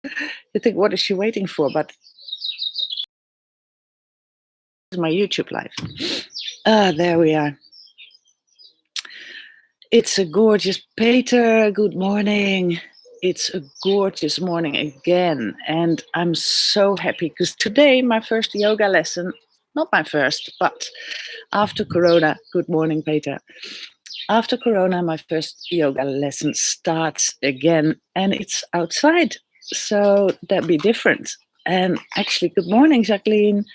You think, what is she waiting for? But my YouTube live. There we are. It's a gorgeous Peter. Good morning. It's a gorgeous morning again. And I'm so happy because today my first yoga lesson, not my first, but after Corona. Good morning, Peter. After Corona, my first yoga lesson starts again and it's outside. So that'd be different. And actually, good morning, Jacqueline.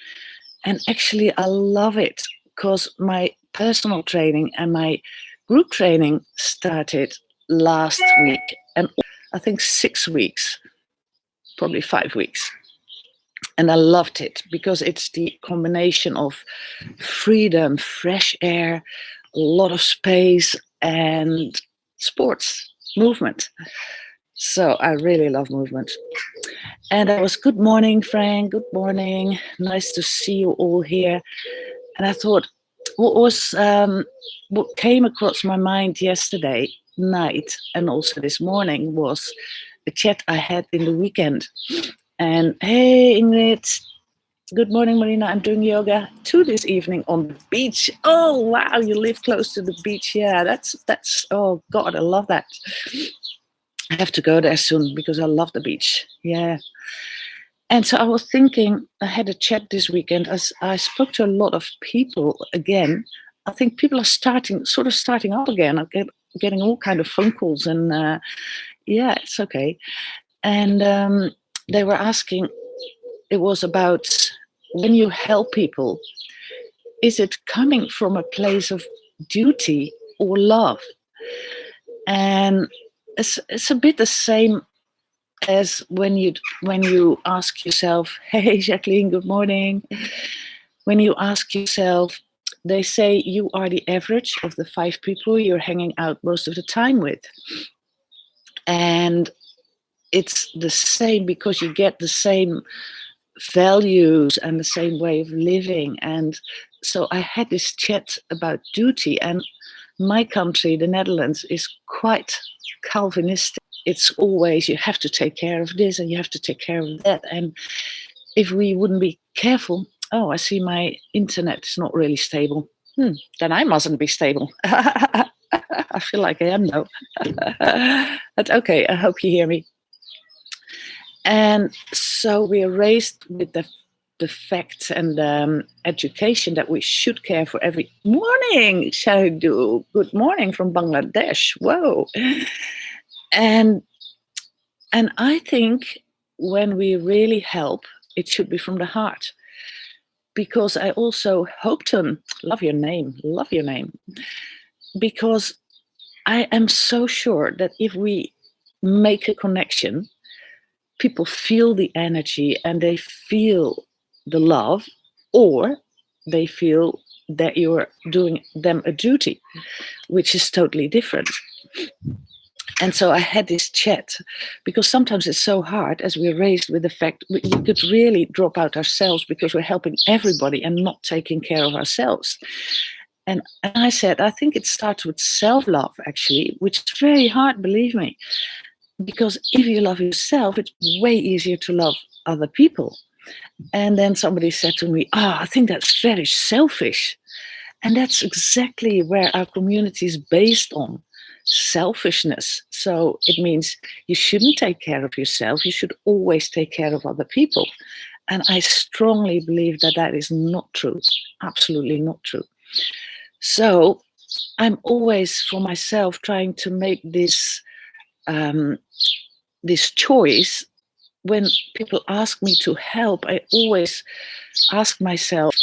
And actually, I love it because my personal training and my group training started last week. And I think 6 weeks, probably 5 weeks. And I loved it because it's the combination of freedom, fresh air, a lot of space, and sports, movement. So I really love movement. And that was good morning, Frank. Good morning. Nice to see you all here. And I thought, what came across my mind yesterday night and also this morning was a chat I had in the weekend. And hey, Ingrid. Good morning, Marina. I'm doing yoga too this evening on the beach. Oh, wow, you live close to the beach. Yeah, that's. Oh God, I love that. I have to go there soon because I love the beach. Yeah. And so I was thinking, I had a chat this weekend as I spoke to a lot of people again. I think people are starting up again. I'm getting all kind of phone calls and yeah, it's okay. And they were asking, it was about when you help people, is it coming from a place of duty or love? And it's a bit the same as when you ask yourself, hey, Jacqueline, good morning. When you ask yourself, they say you are the average of the 5 people you're hanging out most of the time with. And it's the same because you get the same values and the same way of living. And so I had this chat about duty, and my country, the Netherlands, is quite Calvinistic. It's always you have to take care of this and you have to take care of that. And if we wouldn't be careful, oh, I see my internet is not really stable. Then I mustn't be stable. I feel like I am now. But okay, I hope you hear me. And so we are raised with the fact and education that we should care for every morning. Shaidu, good morning from Bangladesh. Whoa. And I think when we really help, it should be from the heart. Because I also hoped on, love your name, because I am so sure that if we make a connection, people feel the energy and they feel the love, or they feel that you're doing them a duty, which is totally different. And so I had this chat because sometimes it's so hard as we're raised with the fact we could really drop out ourselves because we're helping everybody and not taking care of ourselves. And I said, I think it starts with self-love, actually, which is very hard, believe me. Because if you love yourself, it's way easier to love other people. And then somebody said to me, I think that's very selfish. And that's exactly where our community is based on. Selfishness. So it means you shouldn't take care of yourself. You should always take care of other people. And I strongly believe that that is not true. Absolutely not true. So I'm always, for myself, trying to make this choice. When people ask me to help, I always ask myself,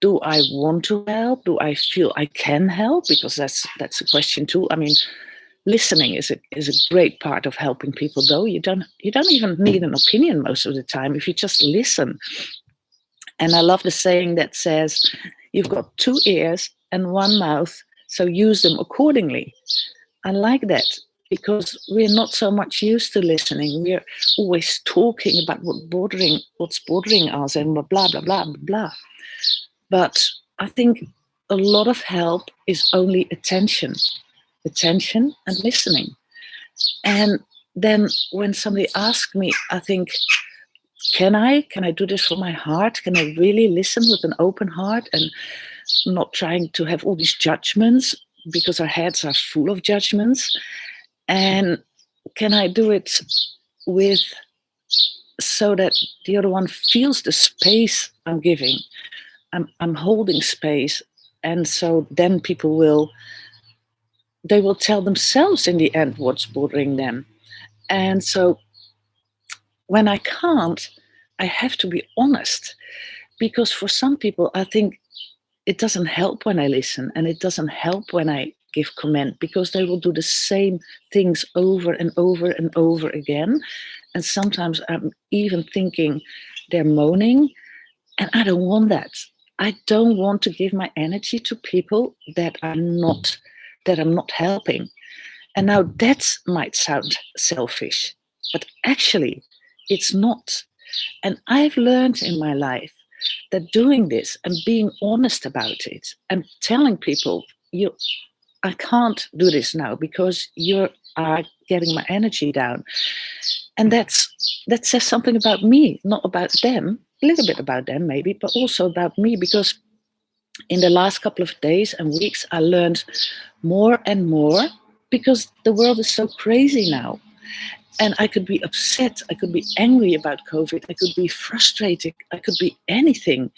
do I want to help? Do I feel I can help? Because that's a question too. I mean, listening is a great part of helping people, though. You don't even need an opinion most of the time if you just listen. And I love the saying that says, you've got 2 ears and 1 mouth, so use them accordingly. I like that because we're not so much used to listening. We're always talking about what's bothering us and blah, blah, blah, blah, blah. But I think a lot of help is only attention and listening. And then when somebody asks me, I think, can I do this from my heart? Can I really listen with an open heart and not trying to have all these judgments, because our heads are full of judgments? And can I do it with, so that the other one feels the space I'm giving? I'm holding space, and so then people will tell themselves in the end what's bothering them. And so when I can't, I have to be honest, because for some people, I think it doesn't help when I listen, and it doesn't help when I give comment, because they will do the same things over and over and over again. And sometimes I'm even thinking they're moaning, and I don't want that. I don't want to give my energy to people that I'm not helping. And now that might sound selfish, but actually it's not. And I've learned in my life that doing this and being honest about it and telling people, I can't do this now because you are getting my energy down. And that says something about me, not about them, a little bit about them maybe, but also about me, because in the last couple of days and weeks, I learned more and more, because the world is so crazy now. And I could be upset, I could be angry about COVID, I could be frustrated, I could be anything.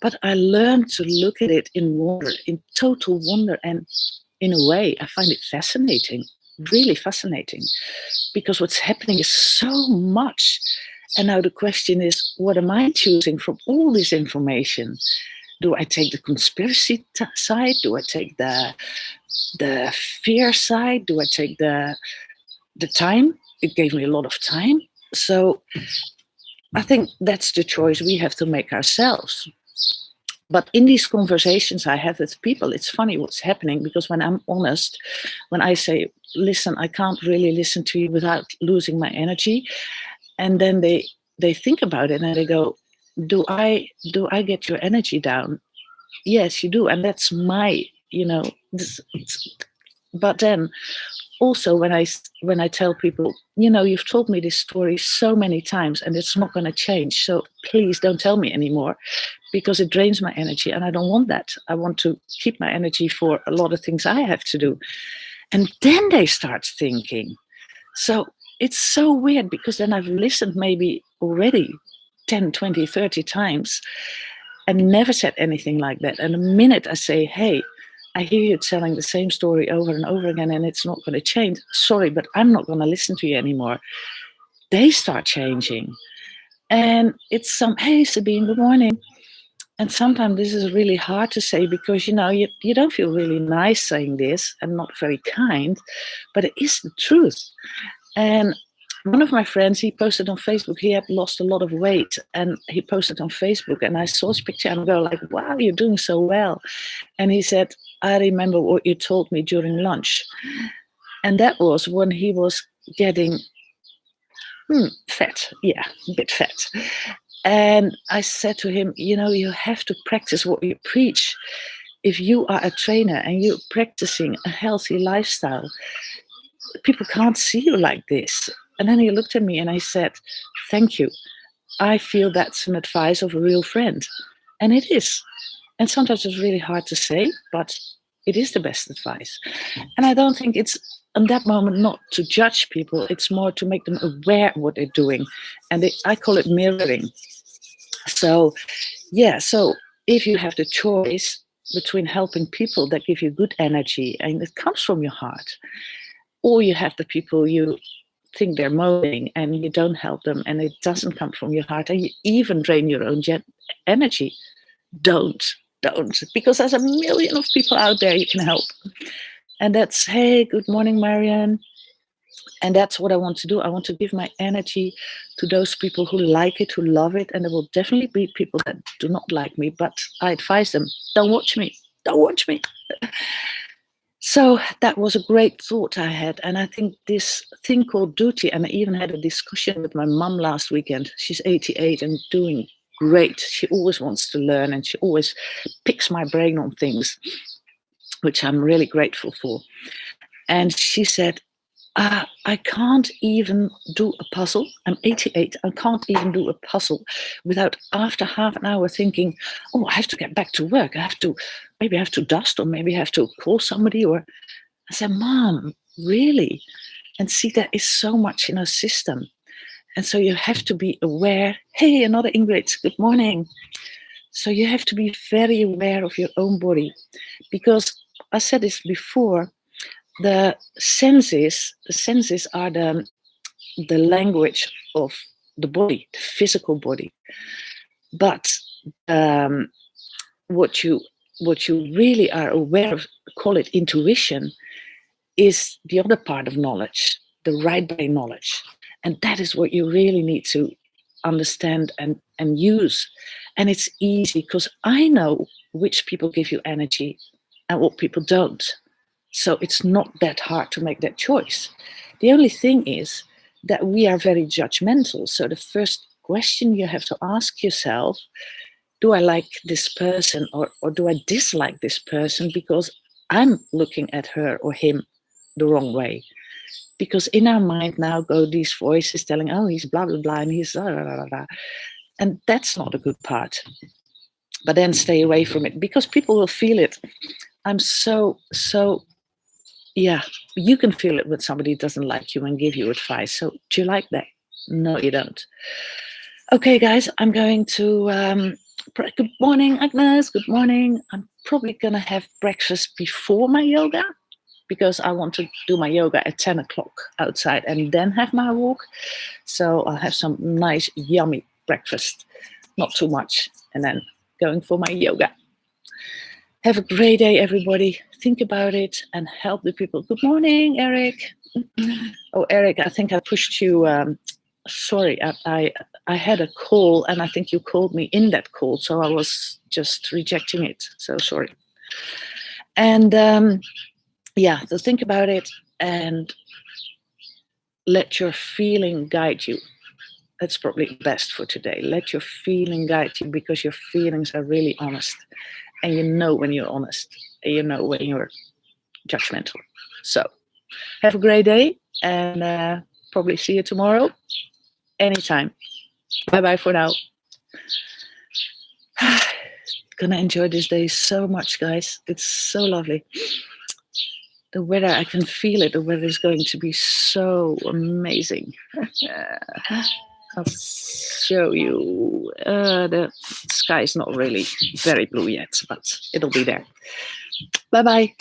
But I learned to look at it in wonder, in total wonder. And in a way, I find it fascinating, really fascinating, because what's happening is so much. And now the question is, what am I choosing from all this information? Do I take the conspiracy side? Do I take the fear side? Do I take the time? It gave me a lot of time. So I think that's the choice we have to make ourselves. But in these conversations I have with people, it's funny what's happening, because when I'm honest, when I say, listen, I can't really listen to you without losing my energy, and then they think about it and they go, do I get your energy down? Yes, you do. And that's my, but then also when I tell people, you've told me this story so many times and it's not going to change, so please don't tell me anymore, because it drains my energy and I don't want that. I want to keep my energy for a lot of things I have to do. And then they start thinking. So it's so weird, because then I've listened maybe already 10, 20, 30 times and never said anything like that. And the minute I say, hey, I hear you telling the same story over and over again and it's not going to change. Sorry, but I'm not going to listen to you anymore. They start changing. And it's hey, Sabine, good morning. And sometimes this is really hard to say, because, you don't feel really nice saying this and not very kind, but it is the truth. And one of my friends, he posted on Facebook, he had lost a lot of weight, and he posted on Facebook, and I saw his picture and go like, wow, you're doing so well. And he said, I remember what you told me during lunch. And that was when he was getting fat. Yeah, a bit fat. And I said to him, you have to practice what you preach. If you are a trainer and you're practicing a healthy lifestyle, people can't see you like this. And then he looked at me and I said, thank you. I feel that's an advice of a real friend. And it is. And sometimes it's really hard to say, but it is the best advice. And I don't think it's, in that moment, not to judge people. It's more to make them aware of what they're doing. And I call it mirroring. So, yeah, so if you have the choice between helping people that give you good energy and it comes from your heart, or you have the people you think they're moaning and you don't help them and it doesn't come from your heart and you even drain your own energy, don't, because there's a million of people out there you can help. And that's, hey, good morning, Marianne. And that's what I want to do. I want to give my energy to those people who like it, who love it. And there will definitely be people that do not like me, but I advise them, don't watch me. So that was a great thought I had. And I think this thing called duty, and I even had a discussion with my mum last weekend. She's 88 and doing great. She always wants to learn and she always picks my brain on things, which I'm really grateful for. And she said, I can't even do a puzzle. I'm 88. I can't even do a puzzle without after half an hour thinking, oh, I have to get back to work. Maybe I have to dust, or maybe I have to call somebody. Or I said, Mom, really? And see, there is so much in our system. And so you have to be aware. Hey, another Ingrid, good morning. So you have to be very aware of your own body, because I said this before, the senses are the language of the body, the physical body. But what you really are aware of, call it intuition, is the other part of knowledge, the right brain knowledge. And that is what you really need to understand and use. And it's easy because I know which people give you energy and what people don't. So it's not that hard to make that choice. The only thing is that we are very judgmental. So the first question you have to ask yourself, do I like this person or do I dislike this person because I'm looking at her or him the wrong way? Because in our mind now go these voices telling, oh, he's blah, blah, blah, and he's blah, blah, blah, blah. And that's not a good part. But then stay away from it, because people will feel it. I'm so, yeah, you can feel it when somebody doesn't like you and give you advice. So do you like that? No, you don't. Okay, guys, I'm going to, good morning, Agnes, good morning. I'm probably going to have breakfast before my yoga, because I want to do my yoga at 10 o'clock outside and then have my walk. So I'll have some nice, yummy breakfast, not too much, and then going for my yoga. Have a great day, everybody. Think about it and help the people. Good morning, Eric. Oh, Eric, I think I pushed you. Sorry, I had a call, and I think you called me in that call, so I was just rejecting it. So sorry. And yeah, so think about it and let your feeling guide you. That's probably best for today. Let your feeling guide you, because your feelings are really honest. And you know when you're honest, and you know when you're judgmental. So have a great day, and probably see you tomorrow, anytime. Bye-bye for now. Gonna enjoy this day so much, guys. It's so lovely. The weather, I can feel it. The weather is going to be so amazing. I'll show you. The sky is not really very blue yet, but it'll be there. Bye-bye.